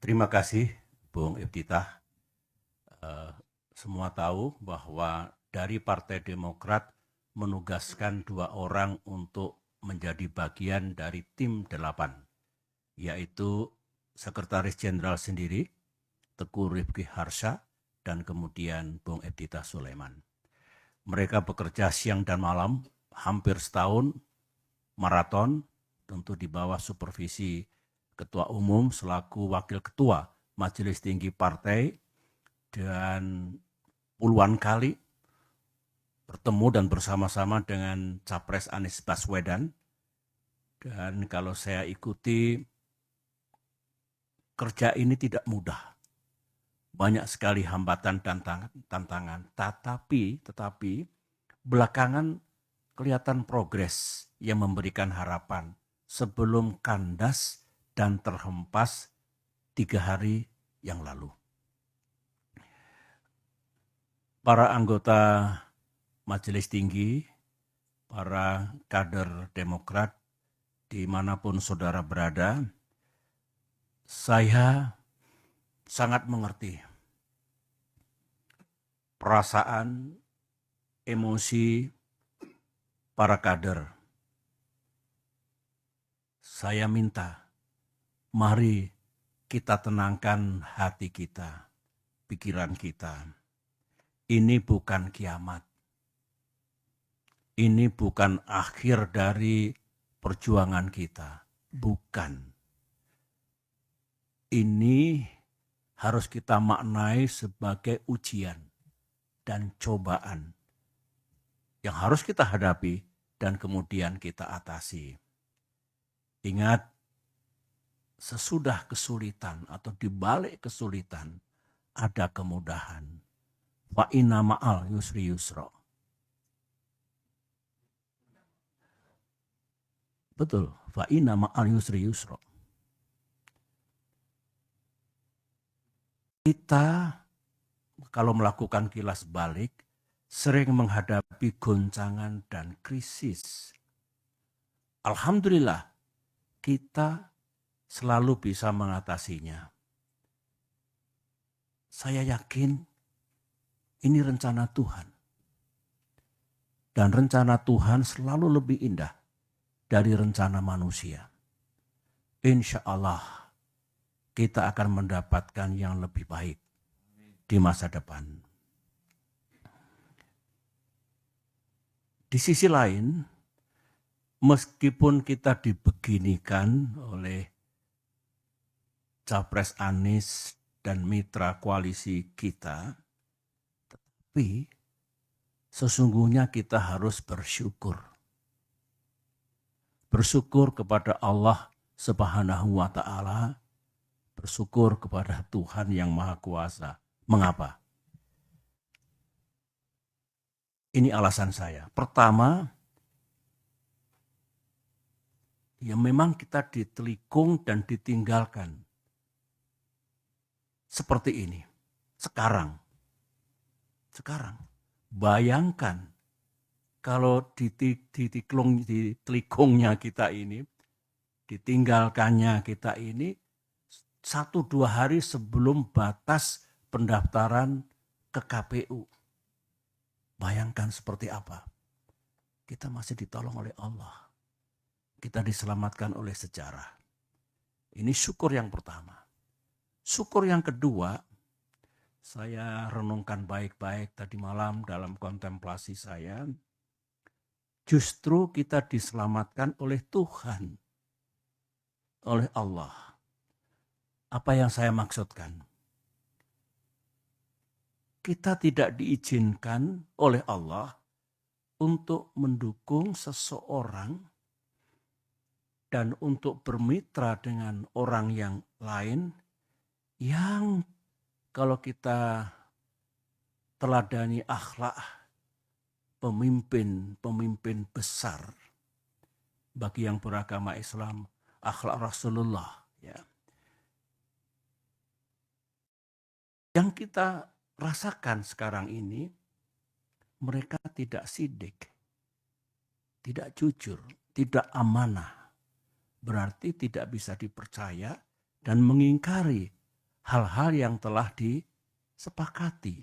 Terima kasih, Bung Iftitah. Semua tahu bahwa dari Partai Demokrat menugaskan 2 orang untuk menjadi bagian dari tim 8, yaitu Sekretaris Jenderal sendiri, Teguh Rifki Harsha, dan kemudian Bung Iftitah Sulaiman. Mereka bekerja siang dan malam, hampir setahun, maraton, tentu di bawah supervisi Ketua Umum selaku Wakil Ketua Majelis Tinggi Partai, dan puluhan kali bertemu dan bersama-sama dengan Capres Anies Baswedan. Dan kalau saya ikuti, kerja ini tidak mudah. Banyak sekali hambatan dan tantangan. Tetapi belakangan kelihatan progres yang memberikan harapan sebelum kandas dan terhempas 3 hari yang lalu. Para anggota Majelis Tinggi, para kader Demokrat, dimanapun saudara berada, saya sangat mengerti perasaan, emosi para kader. Saya minta, mari kita tenangkan hati kita, pikiran kita. Ini bukan kiamat. Ini bukan akhir dari perjuangan kita. Bukan. Ini harus kita maknai sebagai ujian dan cobaan yang harus kita hadapi dan kemudian kita atasi. Ingat, sesudah kesulitan atau di balik kesulitan ada kemudahan. Wa inna ma'al yusri yusra. Betul, fa inna ma'al yusri yusra. Kita kalau melakukan kilas balik sering menghadapi goncangan dan krisis. Alhamdulillah, kita selalu bisa mengatasinya. Saya yakin ini rencana Tuhan. Dan rencana Tuhan selalu lebih indah dari rencana manusia. Insya Allah kita akan mendapatkan yang lebih baik di masa depan. Di sisi lain, meskipun kita dibeginikan oleh Capres Anies dan mitra koalisi kita, tapi sesungguhnya kita harus bersyukur. Bersyukur kepada Allah Subhanahu wa Ta'ala, bersyukur kepada Tuhan yang Maha Kuasa. Mengapa? Ini alasan saya. Pertama, ya memang kita ditelikung dan ditinggalkan. Seperti ini. Sekarang, bayangkan kalau ditelikungnya kita ini, ditinggalkannya kita ini, 1-2 hari sebelum batas pendaftaran ke KPU. Bayangkan seperti apa. Kita masih ditolong oleh Allah. Kita diselamatkan oleh sejarah. Ini syukur yang pertama. Syukur yang kedua, saya renungkan baik-baik tadi malam dalam kontemplasi saya. Justru kita diselamatkan oleh Tuhan, oleh Allah. Apa yang saya maksudkan? Kita tidak diizinkan oleh Allah untuk mendukung seseorang dan untuk bermitra dengan orang yang lain yang kalau kita teladani akhlak pemimpin besar bagi yang beragama Islam, akhlak Rasulullah, ya. Yang kita rasakan sekarang ini, mereka tidak sidik, tidak jujur, tidak amanah. Berarti tidak bisa dipercaya dan mengingkari hal-hal yang telah disepakati.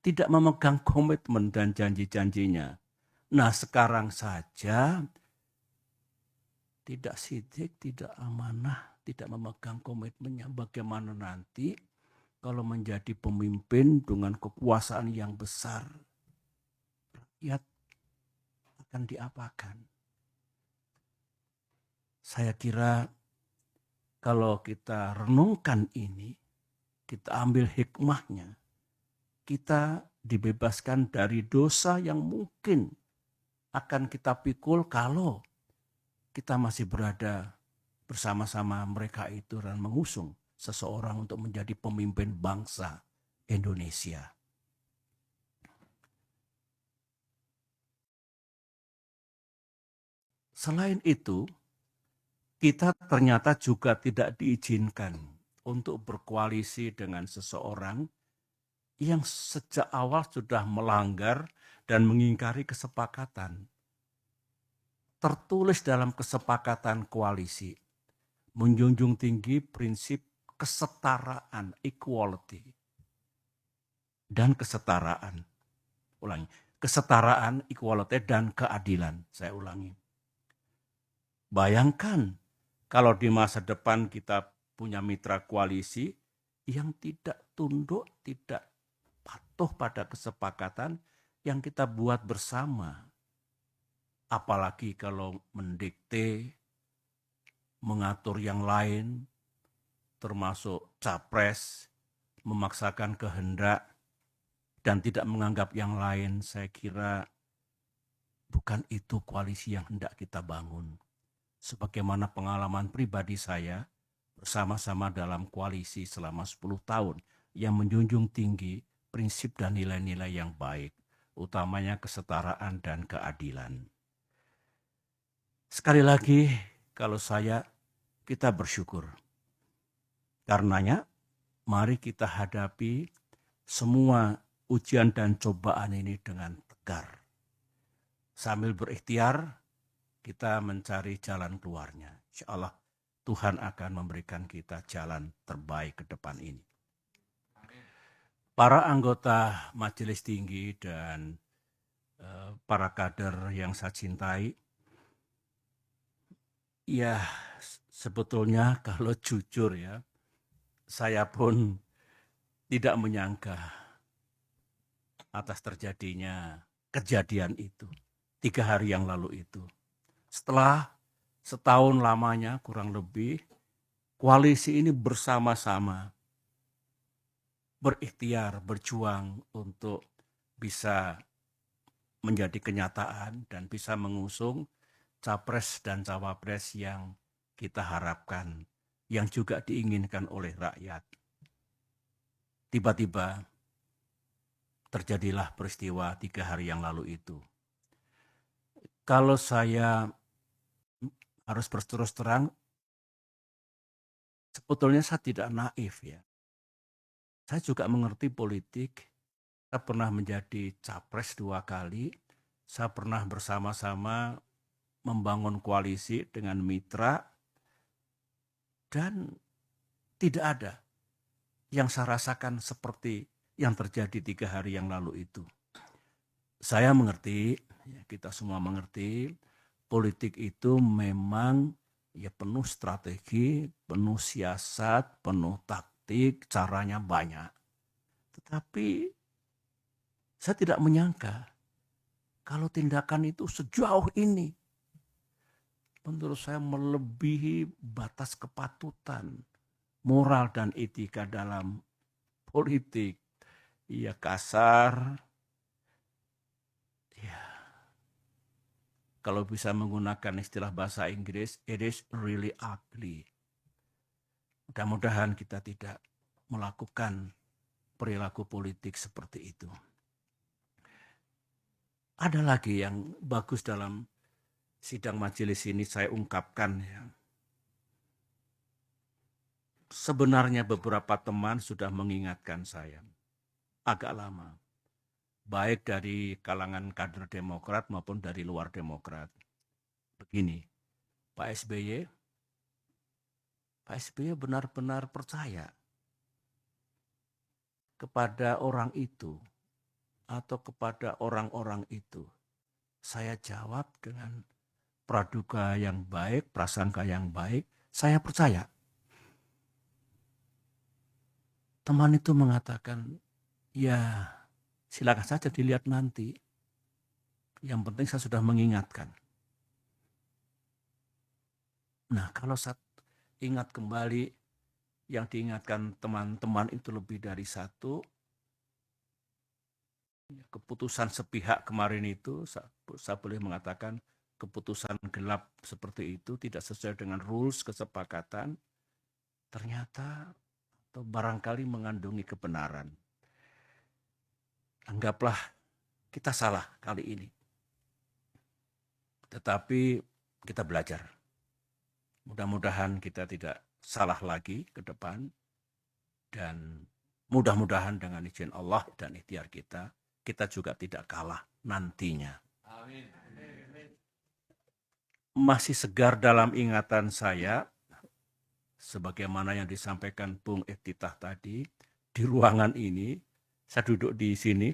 Tidak memegang komitmen dan janji-janjinya. Nah, sekarang saja tidak sidik, tidak amanah, tidak memegang komitmennya. Bagaimana nanti kalau menjadi pemimpin dengan kekuasaan yang besar, rakyat akan diapakan? Saya kira kalau kita renungkan ini, kita ambil hikmahnya, kita dibebaskan dari dosa yang mungkin akan kita pikul kalau kita masih berada bersama-sama mereka itu dan mengusung seseorang untuk menjadi pemimpin bangsa Indonesia. Selain itu, kita ternyata juga tidak diizinkan untuk berkoalisi dengan seseorang yang sejak awal sudah melanggar dan mengingkari kesepakatan. Tertulis dalam kesepakatan koalisi, menjunjung tinggi prinsip kesetaraan, equality, dan kesetaraan. Ulangi, kesetaraan, equality, dan keadilan. Saya ulangi. Bayangkan kalau di masa depan kita punya mitra koalisi yang tidak tunduk, tidak patuh pada kesepakatan yang kita buat bersama. Apalagi kalau mendikte, mengatur yang lain, termasuk capres, memaksakan kehendak, dan tidak menganggap yang lain, saya kira bukan itu koalisi yang hendak kita bangun. Sebagaimana pengalaman pribadi saya, bersama-sama dalam koalisi selama 10 tahun, yang menjunjung tinggi prinsip dan nilai-nilai yang baik, utamanya kesetaraan dan keadilan. Sekali lagi, kalau kita bersyukur. Karenanya, mari kita hadapi semua ujian dan cobaan ini dengan tegar. Sambil berikhtiar, kita mencari jalan keluarnya. Insya Allah, Tuhan akan memberikan kita jalan terbaik ke depan ini. Para anggota Majelis Tinggi dan para kader yang saya cintai, ya sebetulnya kalau jujur ya, saya pun tidak menyangka atas terjadinya kejadian itu 3 hari yang lalu itu. Setelah setahun lamanya kurang lebih, koalisi ini bersama-sama berikhtiar, berjuang untuk bisa menjadi kenyataan dan bisa mengusung capres dan cawapres yang kita harapkan, yang juga diinginkan oleh rakyat. Tiba-tiba terjadilah peristiwa 3 hari yang lalu itu. Kalau saya harus berterus terang, sebetulnya saya tidak naif ya. Saya juga mengerti politik. Saya pernah menjadi capres 2 kali. Saya pernah bersama-sama membangun koalisi dengan mitra. Dan tidak ada yang saya rasakan seperti yang terjadi 3 hari yang lalu itu. Saya mengerti, kita semua mengerti, politik itu memang ya penuh strategi, penuh siasat, penuh taktik, caranya banyak. Tetapi saya tidak menyangka kalau tindakan itu sejauh ini menurut saya melebihi batas kepatutan, moral dan etika dalam politik. Ya kasar, ya kalau bisa menggunakan istilah bahasa Inggris, it is really ugly. Mudah-mudahan kita tidak melakukan perilaku politik seperti itu. Ada lagi yang bagus dalam sidang majelis ini saya ungkapkan ya. Sebenarnya beberapa teman sudah mengingatkan saya agak lama. Baik dari kalangan kader Demokrat maupun dari luar Demokrat. Begini, Pak SBY Pak SBY benar-benar percaya kepada orang itu atau kepada orang-orang itu. Saya jawab dengan praduga yang baik, prasangka yang baik, saya percaya. Teman itu mengatakan, ya silakan saja dilihat nanti. Yang penting saya sudah mengingatkan. Nah, kalau saya ingat kembali, yang diingatkan teman-teman itu lebih dari satu, keputusan sepihak kemarin itu, saya boleh mengatakan keputusan gelap seperti itu, tidak sesuai dengan rules kesepakatan, ternyata atau barangkali mengandungi kebenaran. Anggaplah kita salah kali ini. Tetapi kita belajar. Mudah-mudahan kita tidak salah lagi ke depan. Dan mudah-mudahan dengan izin Allah dan ikhtiar kita, kita juga tidak kalah nantinya. Amin. Masih segar dalam ingatan saya, sebagaimana yang disampaikan Bung Iftitah tadi, di ruangan ini, saya duduk di sini,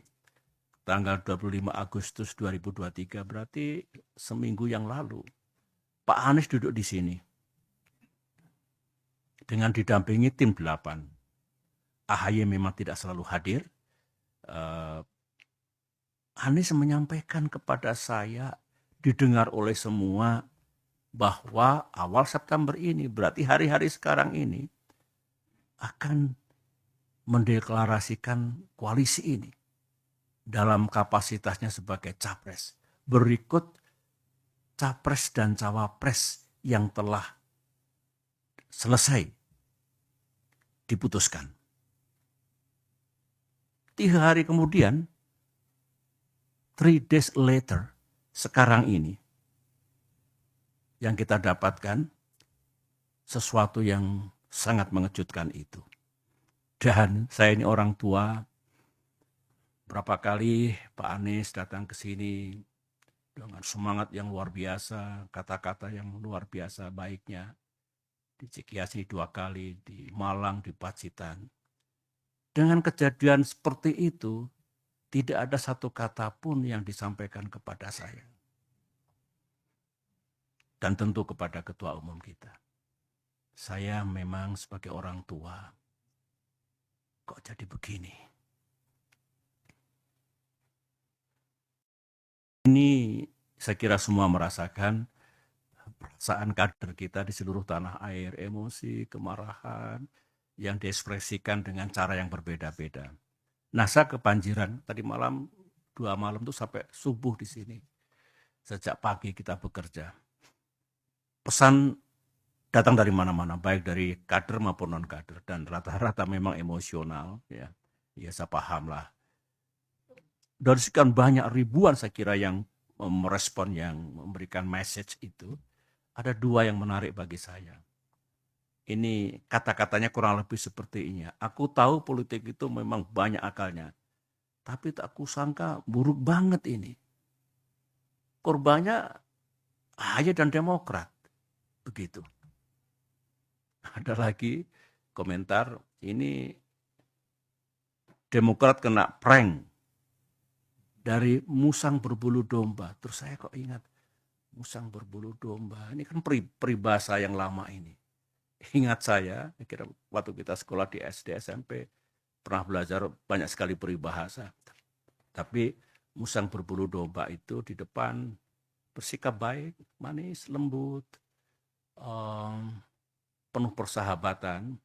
tanggal 25 Agustus 2023, berarti seminggu yang lalu. Pak Anies duduk di sini, dengan didampingi tim 8. AHY memang tidak selalu hadir. Anies menyampaikan kepada saya, didengar oleh semua, bahwa awal September ini, berarti hari-hari sekarang ini, akan mendeklarasikan koalisi ini dalam kapasitasnya sebagai capres. Berikut capres dan cawapres yang telah selesai diputuskan. 3 hari kemudian, 3 days later, sekarang ini, yang kita dapatkan sesuatu yang sangat mengejutkan itu. Dan saya ini orang tua, berapa kali Pak Anies datang ke sini dengan semangat yang luar biasa, kata-kata yang luar biasa baiknya. Di Cikiasi 2 kali, di Malang, di Pacitan. Dengan kejadian seperti itu, tidak ada satu kata pun yang disampaikan kepada saya. Dan tentu kepada Ketua Umum kita. Saya memang sebagai orang tua, kok jadi begini? Ini saya kira semua merasakan perasaan kader kita di seluruh tanah air, emosi, kemarahan, yang diekspresikan dengan cara yang berbeda-beda. Nah, saya kebanjiran, tadi malam, 2 malam itu sampai subuh di sini. Sejak pagi kita bekerja. Pesan datang dari mana-mana, baik dari kader maupun non-kader, dan rata-rata memang emosional, ya saya paham lah. Dari sekian banyak ribuan saya kira yang merespon, yang memberikan message itu, ada 2 yang menarik bagi saya. Ini kata-katanya kurang lebih seperti ini. Aku tahu politik itu memang banyak akalnya, tapi tak kusangka buruk banget ini. Korbannya AHY dan Demokrat. Begitu. Ada lagi komentar, ini Demokrat kena prank dari musang berbulu domba. Terus saya kok ingat, musang berbulu domba, ini kan peribahasa yang lama ini. Ingat saya kira waktu kita sekolah di SD, SMP, pernah belajar banyak sekali peribahasa. Tapi musang berbulu domba itu di depan bersikap baik, manis, lembut, penuh persahabatan.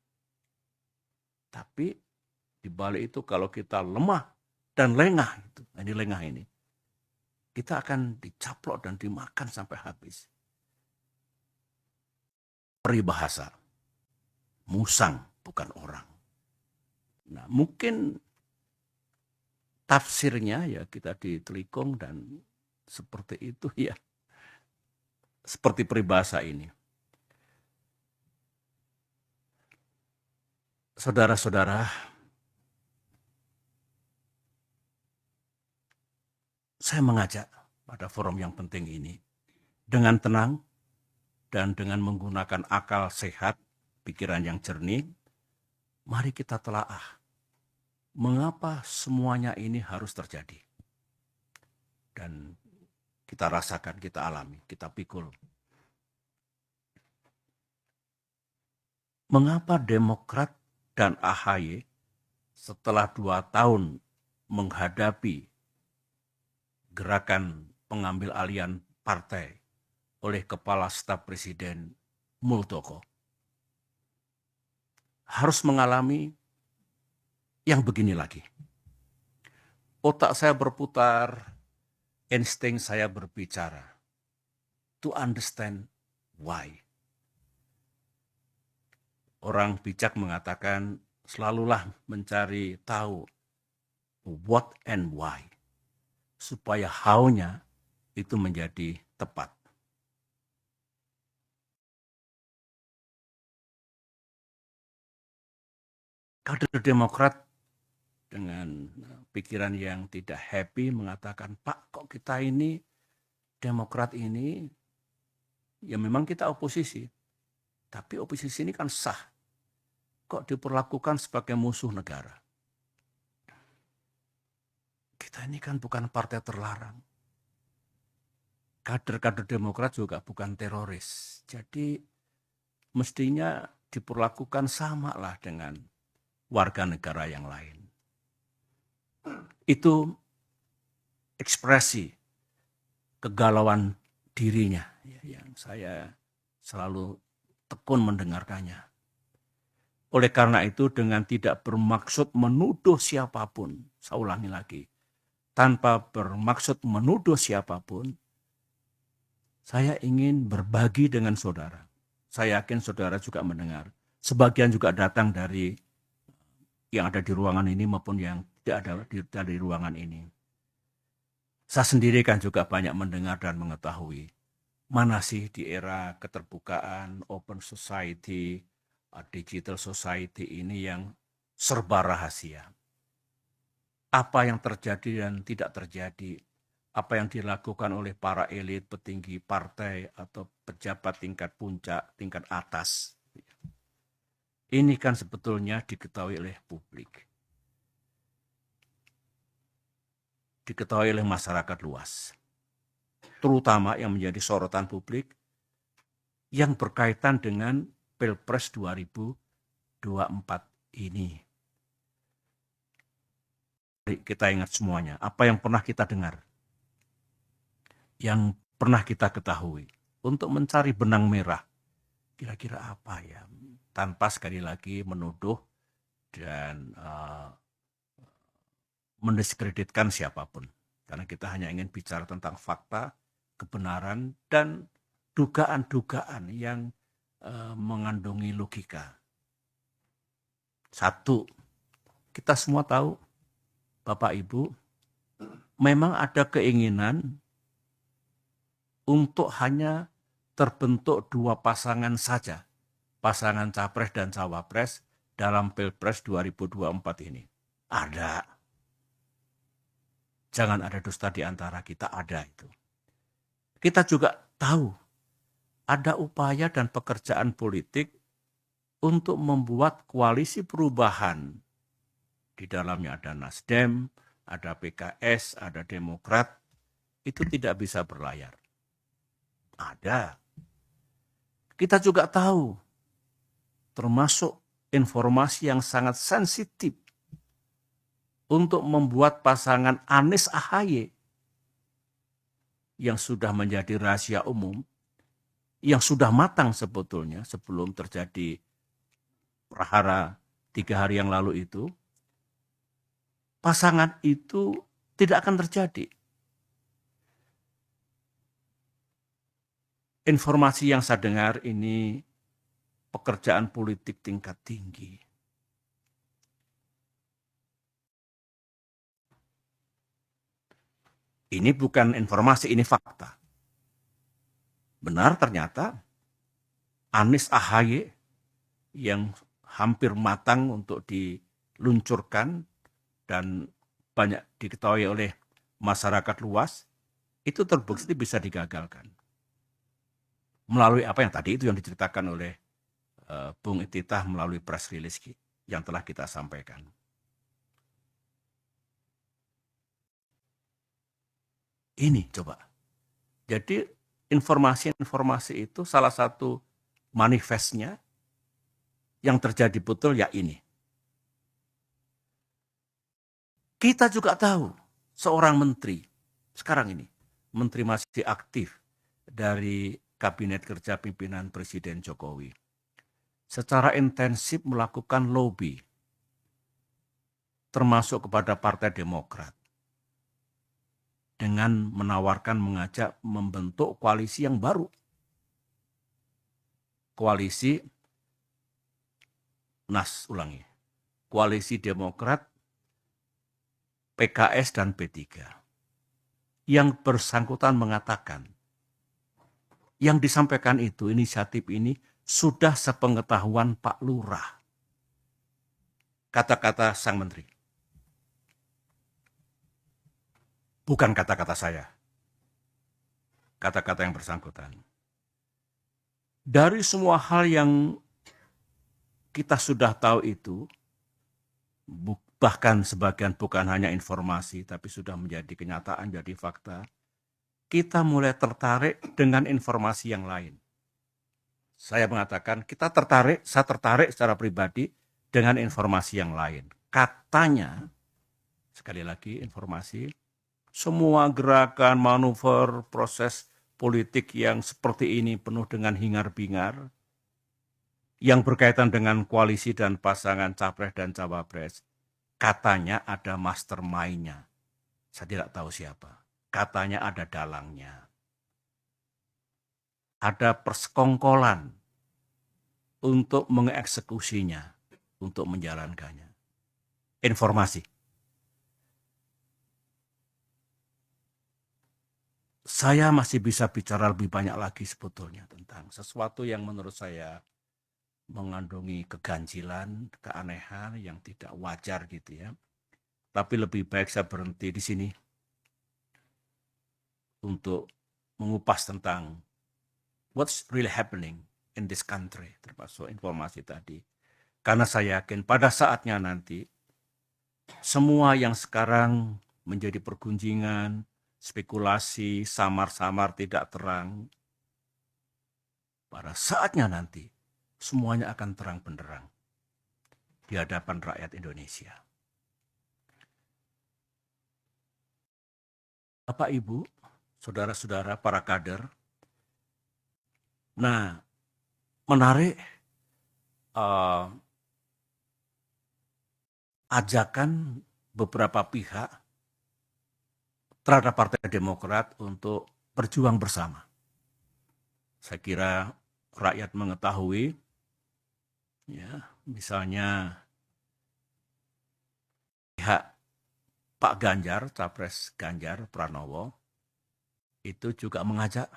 Tapi di balik itu kalau kita lemah dan lengah, ini kita akan dicaplok dan dimakan sampai habis. Peribahasa, musang bukan orang. Nah, mungkin tafsirnya ya kita ditelikung dan seperti itu ya. Seperti peribahasa ini. Saudara-saudara, saya mengajak pada forum yang penting ini dengan tenang dan dengan menggunakan akal sehat, pikiran yang jernih, mari kita telaah mengapa semuanya ini harus terjadi. Dan kita rasakan, kita alami, kita pikul. Mengapa Demokrat dan AHY setelah 2 tahun menghadapi gerakan pengambil alihan partai oleh Kepala Staf Presiden Muldoko harus mengalami yang begini lagi? Otak saya berputar, insting saya berbicara. To understand why. Orang bijak mengatakan selalulah mencari tahu what and why. Supaya how-nya itu menjadi tepat. Kader Demokrat dengan pikiran yang tidak happy mengatakan, Pak, kok kita ini, Demokrat ini, ya memang kita oposisi. Tapi oposisi ini kan sah. Kok diperlakukan sebagai musuh negara? Kita ini kan bukan partai terlarang. Kader-kader Demokrat juga bukan teroris. Jadi mestinya diperlakukan sama lah dengan warga negara yang lain. Itu ekspresi kegalauan dirinya yang saya selalu tekun mendengarkannya. Oleh karena itu dengan tidak bermaksud menuduh siapapun, saya ulangi lagi, tanpa bermaksud menuduh siapapun, saya ingin berbagi dengan saudara. Saya yakin saudara juga mendengar. Sebagian juga datang dari yang ada di ruangan ini maupun yang tidak ada di ruangan ini. Saya sendiri kan juga banyak mendengar dan mengetahui mana sih di era keterbukaan, open society, digital society ini yang serba rahasia. Apa yang terjadi dan tidak terjadi, apa yang dilakukan oleh para elit, petinggi partai, atau pejabat tingkat puncak, tingkat atas. Ini kan sebetulnya diketahui oleh publik. Diketahui oleh masyarakat luas. Terutama yang menjadi sorotan publik yang berkaitan dengan Pilpres 2024 ini. Kita ingat semuanya, apa yang pernah kita dengar, yang pernah kita ketahui, untuk mencari benang merah, kira-kira apa ya, tanpa sekali lagi menuduh dan mendiskreditkan siapapun. Karena kita hanya ingin bicara tentang fakta, kebenaran, dan dugaan-dugaan yang mengandungi logika. Satu, kita semua tahu, Bapak Ibu, memang ada keinginan untuk hanya terbentuk 2 pasangan saja, pasangan capres dan cawapres dalam Pilpres 2024 ini. Ada. Jangan ada dusta di antara kita, ada itu. Kita juga tahu ada upaya dan pekerjaan politik untuk membuat koalisi perubahan. Di dalamnya ada Nasdem, ada PKS, ada Demokrat, itu tidak bisa berlayar. Ada. Kita juga tahu, termasuk informasi yang sangat sensitif untuk membuat pasangan Anies AHY yang sudah menjadi rahasia umum, yang sudah matang sebetulnya sebelum terjadi prahara 3 hari yang lalu itu, pasangan itu tidak akan terjadi. Informasi yang saya dengar ini pekerjaan politik tingkat tinggi. Ini bukan informasi, ini fakta. Benar ternyata Anies AHY yang hampir matang untuk diluncurkan dan banyak diketahui oleh masyarakat luas, itu terbukti bisa digagalkan. Melalui apa yang tadi itu yang diceritakan oleh Bung Ititah melalui press release yang telah kita sampaikan. Ini coba. Jadi informasi-informasi itu salah satu manifestnya yang terjadi betul ya ini. Kita juga tahu seorang menteri sekarang ini, menteri masih aktif dari Kabinet Kerja Pimpinan Presiden Jokowi, secara intensif melakukan lobby, termasuk kepada Partai Demokrat, dengan menawarkan, mengajak membentuk koalisi yang baru. Koalisi Koalisi Demokrat, PKS, dan P3. Yang bersangkutan mengatakan, yang disampaikan itu, inisiatif ini, sudah sepengetahuan Pak Lurah. Kata-kata sang menteri. Bukan kata-kata saya. Kata-kata yang bersangkutan. Dari semua hal yang kita sudah tahu itu, bahkan sebagian bukan hanya informasi, tapi sudah menjadi kenyataan, jadi fakta, kita mulai tertarik dengan informasi yang lain. Saya mengatakan, saya tertarik secara pribadi dengan informasi yang lain. Katanya, sekali lagi informasi, semua gerakan, manuver, proses politik yang seperti ini penuh dengan hingar-bingar, yang berkaitan dengan koalisi dan pasangan capres dan cawapres, katanya ada mastermind-nya. Saya tidak tahu siapa. Katanya ada dalangnya. Ada persekongkolan untuk mengeksekusinya, untuk menjalankannya. Informasi. Saya masih bisa bicara lebih banyak lagi sebetulnya tentang sesuatu yang menurut saya mengandungi keganjilan, keanehan yang tidak wajar gitu ya. Tapi lebih baik saya berhenti di sini untuk mengupas tentang what's really happening in this country, termasuk informasi tadi. Karena saya yakin pada saatnya nanti, semua yang sekarang menjadi pergunjingan, spekulasi, samar-samar tidak terang, pada saatnya nanti, semuanya akan terang benderang di hadapan rakyat Indonesia. Bapak, Ibu, saudara-saudara, para kader, nah, menarik ajakan beberapa pihak terhadap Partai Demokrat untuk berjuang bersama. Saya kira rakyat mengetahui, ya, misalnya pihak Pak Ganjar, Capres Ganjar Pranowo, itu juga mengajak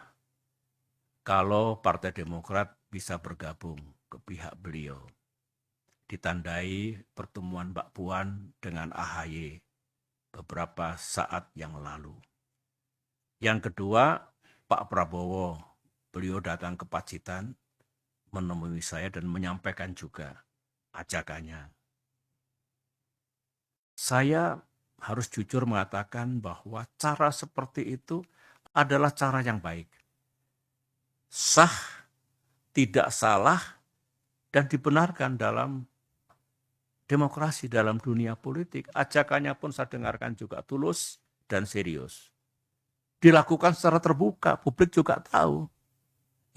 kalau Partai Demokrat bisa bergabung ke pihak beliau. Ditandai pertemuan Mbak Puan dengan AHY beberapa saat yang lalu. Yang kedua, Pak Prabowo, beliau datang ke Pacitan, menemui saya dan menyampaikan juga ajakannya. Saya harus jujur mengatakan bahwa cara seperti itu adalah cara yang baik. Sah, tidak salah, dan dibenarkan dalam demokrasi, dalam dunia politik. Ajakannya pun saya dengarkan juga tulus dan serius. Dilakukan secara terbuka, publik juga tahu.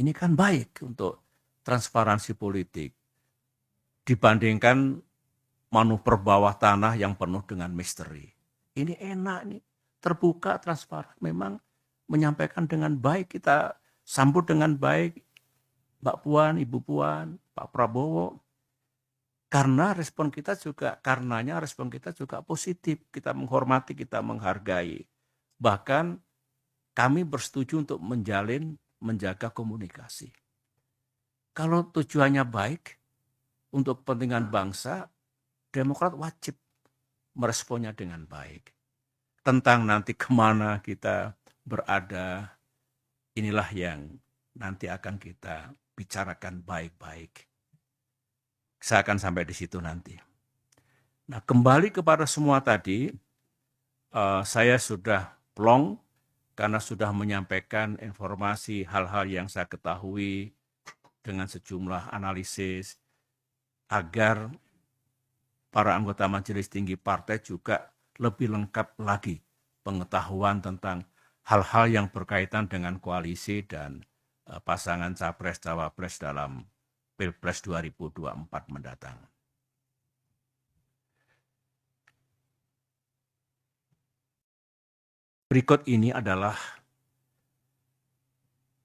Ini kan baik untuk transparansi politik. Dibandingkan manuver bawah tanah yang penuh dengan misteri. Ini enak nih, terbuka, transparan. Memang menyampaikan dengan baik, kita sambut dengan baik Mbak Puan, Ibu Puan, Pak Prabowo. Karenanya respon kita juga positif. Kita menghormati, kita menghargai. Bahkan kami bersetuju untuk menjaga komunikasi. Kalau tujuannya baik untuk kepentingan bangsa, Demokrat wajib meresponnya dengan baik. Tentang nanti kemana kita berada, inilah yang nanti akan kita bicarakan baik-baik. Saya akan sampai di situ nanti. Nah, kembali kepada semua tadi, saya sudah plong karena sudah menyampaikan informasi hal-hal yang saya ketahui dengan sejumlah analisis agar para anggota Majelis Tinggi Partai juga lebih lengkap lagi pengetahuan tentang hal-hal yang berkaitan dengan koalisi dan pasangan Capres-Cawapres dalam Pilpres 2024 mendatang. Berikut ini adalah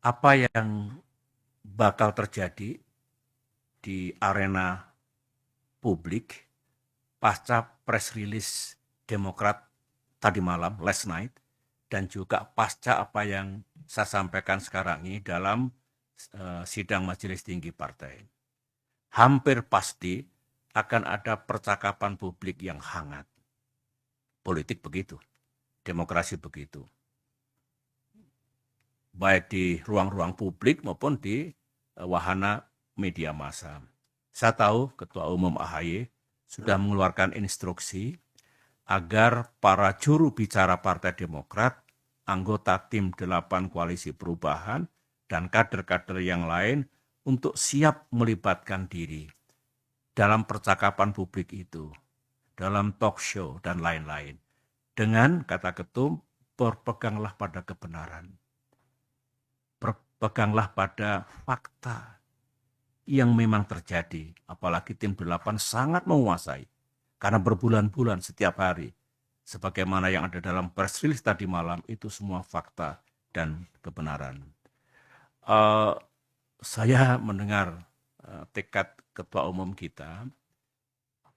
apa yang bakal terjadi di arena publik pasca press release Demokrat tadi malam, last night, dan juga pasca apa yang saya sampaikan sekarang ini dalam sidang Majelis Tinggi Partai. Hampir pasti akan ada percakapan publik yang hangat. Politik begitu, demokrasi begitu. Baik di ruang-ruang publik maupun di wahana media massa. Saya tahu Ketua Umum AHY sudah mengeluarkan instruksi agar para juru bicara Partai Demokrat, anggota tim 8 Koalisi Perubahan, dan kader-kader yang lain untuk siap melibatkan diri dalam percakapan publik itu, dalam talk show, dan lain-lain. Dengan, kata ketum, berpeganglah pada kebenaran. Berpeganglah pada fakta yang memang terjadi. Apalagi tim 8 sangat menguasai. Karena berbulan-bulan setiap hari. Sebagaimana yang ada dalam press release tadi malam, itu semua fakta dan kebenaran. Saya mendengar tekad Ketua Umum kita,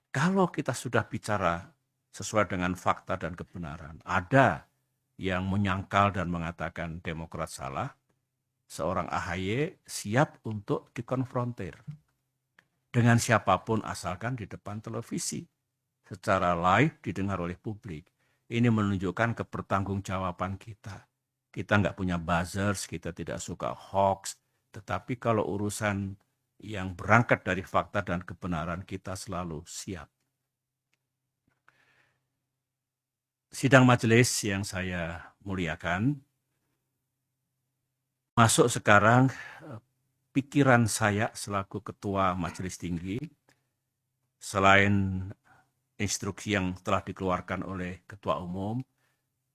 kalau kita sudah bicara sesuai dengan fakta dan kebenaran, ada yang menyangkal dan mengatakan Demokrat salah, seorang AHY siap untuk dikonfrontir dengan siapapun asalkan di depan televisi, secara live didengar oleh publik. Ini menunjukkan kebertanggungjawaban kita. Kita nggak punya buzzers, kita tidak suka hoax, tetapi kalau urusan yang berangkat dari fakta dan kebenaran, kita selalu siap. Sidang majelis yang saya muliakan, masuk sekarang pikiran saya selaku Ketua Majelis Tinggi, selain instruksi yang telah dikeluarkan oleh Ketua Umum,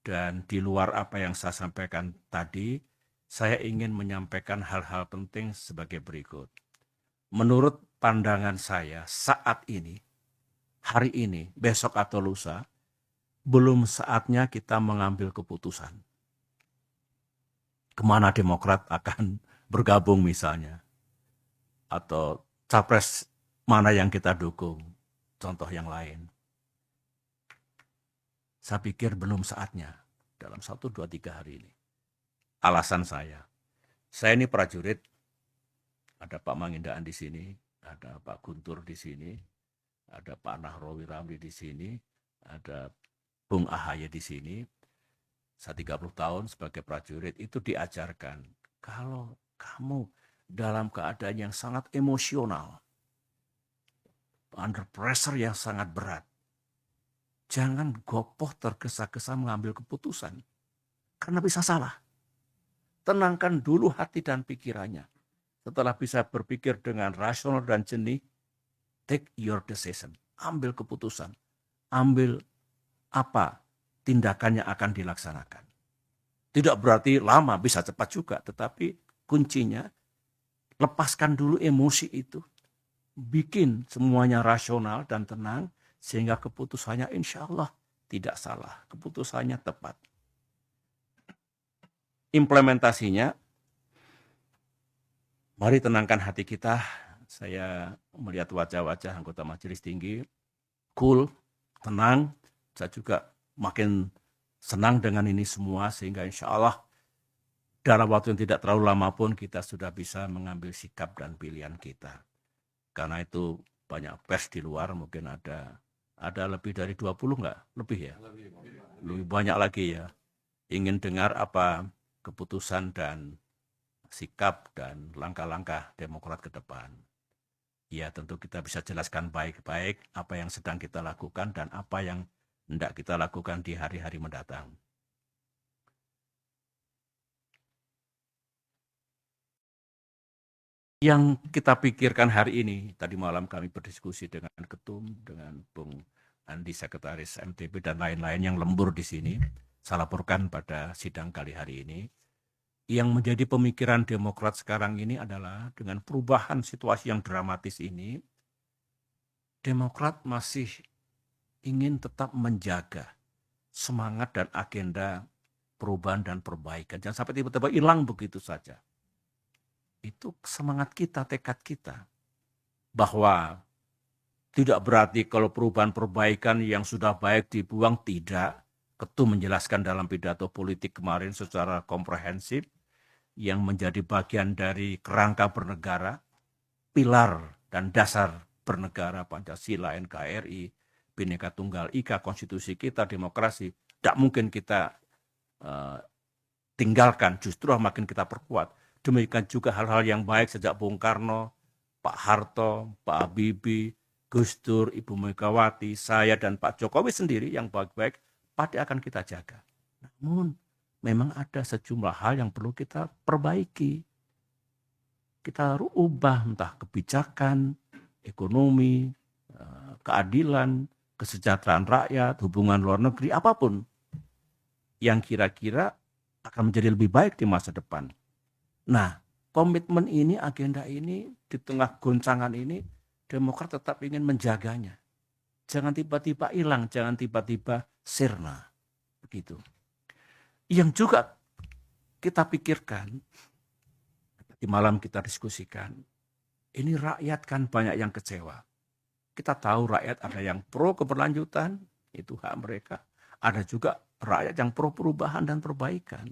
dan di luar apa yang saya sampaikan tadi, saya ingin menyampaikan hal-hal penting sebagai berikut. Menurut pandangan saya saat ini, hari ini, besok atau lusa, belum saatnya kita mengambil keputusan. Kemana Demokrat akan bergabung misalnya. Atau capres mana yang kita dukung. Contoh yang lain. Saya pikir belum saatnya dalam 1, 2, 3 hari ini. Alasan saya ini prajurit, ada Pak Mangindaan di sini, ada Pak Guntur di sini, ada Pak Nahrawi Ramli di sini, ada Bung AHY di sini. Saya 30 tahun sebagai prajurit itu diajarkan, kalau kamu dalam keadaan yang sangat emosional, under pressure yang sangat berat, jangan gopoh tergesa-gesa mengambil keputusan. Karena bisa salah. Tenangkan dulu hati dan pikirannya. Setelah bisa berpikir dengan rasional dan jernih, take your decision. Ambil keputusan. Ambil apa tindakannya akan dilaksanakan. Tidak berarti lama, bisa cepat juga. Tetapi kuncinya, lepaskan dulu emosi itu. Bikin semuanya rasional dan tenang, sehingga keputusannya insya Allah tidak salah. Keputusannya tepat. Implementasinya, mari tenangkan hati kita. Saya melihat wajah-wajah anggota Majelis Tinggi, cool, tenang. Saya juga makin senang dengan ini semua, sehingga insya Allah dalam waktu yang tidak terlalu lama pun kita sudah bisa mengambil sikap dan pilihan kita. Karena itu banyak pers di luar, mungkin ada lebih dari 20 enggak? Lebih ya? Lebih banyak lagi ya. Ingin dengar apa keputusan dan sikap dan langkah-langkah Demokrat ke depan. Ya tentu kita bisa jelaskan baik-baik apa yang sedang kita lakukan dan apa yang hendak kita lakukan di hari-hari mendatang. Yang kita pikirkan hari ini, tadi malam kami berdiskusi dengan Ketum, dengan Bung Andi, Sekretaris MTB, dan lain-lain yang lembur di sini. Saya laporkan pada sidang kali hari ini. Yang menjadi pemikiran Demokrat sekarang ini adalah dengan perubahan situasi yang dramatis ini, Demokrat masih ingin tetap menjaga semangat dan agenda perubahan dan perbaikan. Jangan sampai tiba-tiba hilang begitu saja. Itu semangat kita, tekad kita. Bahwa tidak berarti kalau perubahan perbaikan yang sudah baik dibuang, tidak. Ketum menjelaskan dalam pidato politik kemarin secara komprehensif yang menjadi bagian dari kerangka bernegara, pilar dan dasar bernegara Pancasila, NKRI, Bhinneka Tunggal Ika, konstitusi kita, demokrasi, tidak mungkin kita tinggalkan, justru makin kita perkuat. Demikian juga hal-hal yang baik sejak Bung Karno, Pak Harto, Pak Habibie, Gus Dur, Ibu Megawati, saya dan Pak Jokowi sendiri yang baik-baik pasti akan kita jaga. Namun memang ada sejumlah hal yang perlu kita perbaiki. Kita harus ubah entah kebijakan, ekonomi, keadilan, kesejahteraan rakyat, hubungan luar negeri, apapun yang kira-kira akan menjadi lebih baik di masa depan. Nah, komitmen ini, agenda ini, di tengah goncangan ini, Demokrat tetap ingin menjaganya. Jangan tiba-tiba hilang, jangan tiba-tiba sirna. Begitu. Yang juga kita pikirkan, di malam kita diskusikan, ini rakyat kan banyak yang kecewa. Kita tahu rakyat ada yang pro keberlanjutan, itu hak mereka. Ada juga rakyat yang pro perubahan dan perbaikan.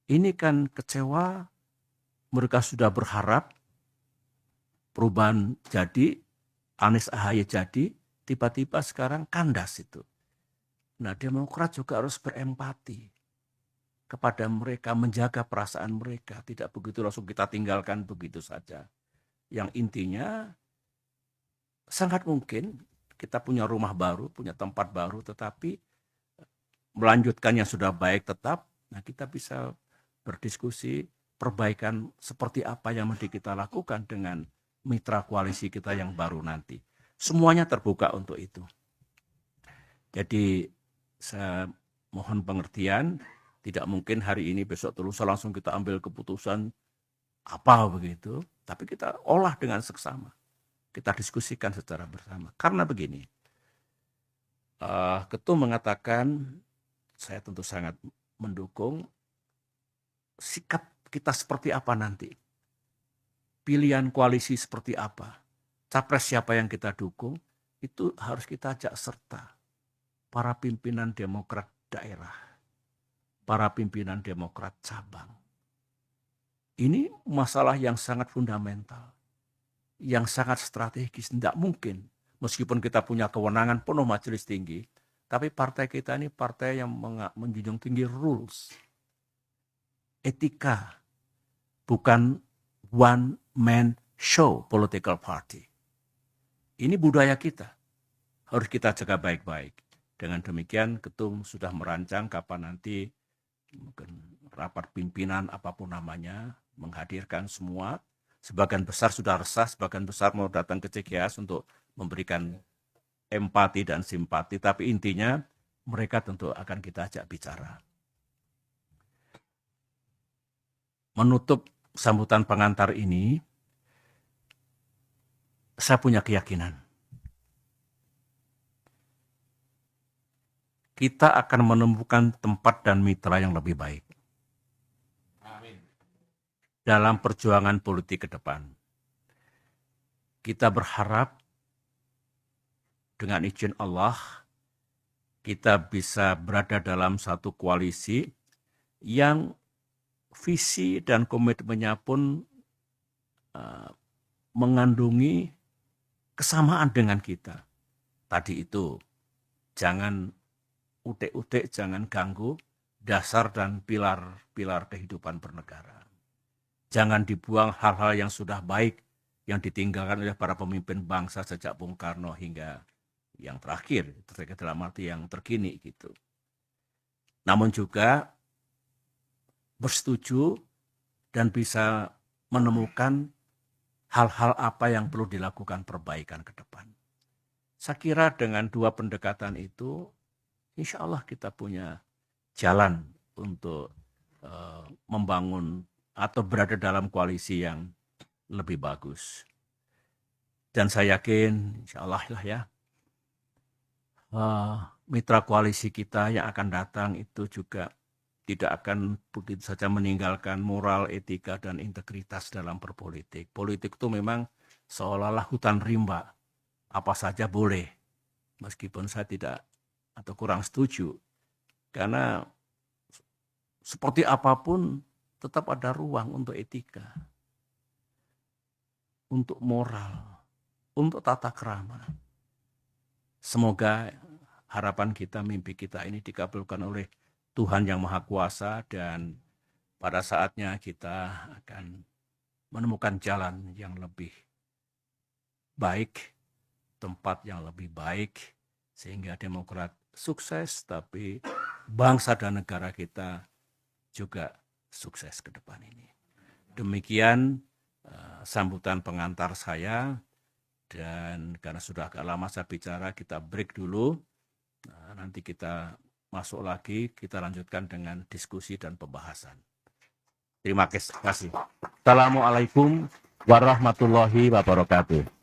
Ini kan kecewa, mereka sudah berharap perubahan jadi, Anies AHY jadi, tiba-tiba sekarang kandas itu. Nah, Demokrat juga harus berempati kepada mereka, menjaga perasaan mereka, tidak begitu langsung kita tinggalkan begitu saja. Yang intinya, sangat mungkin kita punya rumah baru, punya tempat baru, tetapi melanjutkan yang sudah baik tetap, nah kita bisa berdiskusi perbaikan seperti apa yang mesti kita lakukan dengan mitra koalisi kita yang baru nanti. Semuanya terbuka untuk itu. Jadi saya mohon pengertian, tidak mungkin hari ini besok lusa langsung kita ambil keputusan apa begitu, tapi kita olah dengan seksama. Kita diskusikan secara bersama. Karena begini, Ketum mengatakan, saya tentu sangat mendukung, sikap kita seperti apa nanti. Pilihan koalisi seperti apa. Capres siapa yang kita dukung, itu harus kita ajak serta. Para pimpinan Demokrat daerah. Para pimpinan Demokrat cabang. Ini masalah yang sangat fundamental. Yang sangat strategis. Tidak mungkin. Meskipun kita punya kewenangan penuh majelis tinggi, tapi partai kita ini partai yang menjunjung tinggi rules. Etika. Bukan one man show political party. Ini budaya kita. Harus kita jaga baik-baik. Dengan demikian Ketum sudah merancang kapan nanti mungkin rapat pimpinan apapun namanya, menghadirkan semua. Sebagian besar sudah resah, sebagian besar mau datang ke CGS untuk memberikan empati dan simpati. Tapi intinya mereka tentu akan kita ajak bicara. Menutup sambutan pengantar ini, saya punya keyakinan. Kita akan menemukan tempat dan mitra yang lebih baik. Amin. Dalam perjuangan politik ke depan. Kita berharap dengan izin Allah, kita bisa berada dalam satu koalisi yang visi dan komitmennya pun mengandungi kesamaan dengan kita. Tadi itu, jangan utek-utek, jangan ganggu dasar dan pilar-pilar kehidupan bernegara. Jangan dibuang hal-hal yang sudah baik, yang ditinggalkan oleh para pemimpin bangsa sejak Bung Karno hingga yang terakhir, dalam arti yang terkini gitu. Namun juga bersetuju dan bisa menemukan hal-hal apa yang perlu dilakukan perbaikan ke depan. Saya kira dengan dua pendekatan itu, insya Allah kita punya jalan untuk membangun atau berada dalam koalisi yang lebih bagus. Dan saya yakin, insya Allah lah ya, mitra koalisi kita yang akan datang itu juga tidak akan begitu saja meninggalkan moral, etika, dan integritas dalam berpolitik. Politik itu memang seolah-olah hutan rimba, apa saja boleh, meskipun saya tidak atau kurang setuju, karena seperti apapun tetap ada ruang untuk etika, untuk moral, untuk tata krama. Semoga harapan kita, mimpi kita ini dikabulkan oleh Tuhan yang Maha Kuasa, dan pada saatnya kita akan menemukan jalan yang lebih baik, tempat yang lebih baik, sehingga Demokrat sukses, tapi bangsa dan negara kita juga sukses ke depan ini. Demikian sambutan pengantar saya, dan karena sudah agak lama saya bicara, kita break dulu. Nanti kita masuk lagi, kita lanjutkan dengan diskusi dan pembahasan. Terima kasih. Assalamualaikum warahmatullahi wabarakatuh.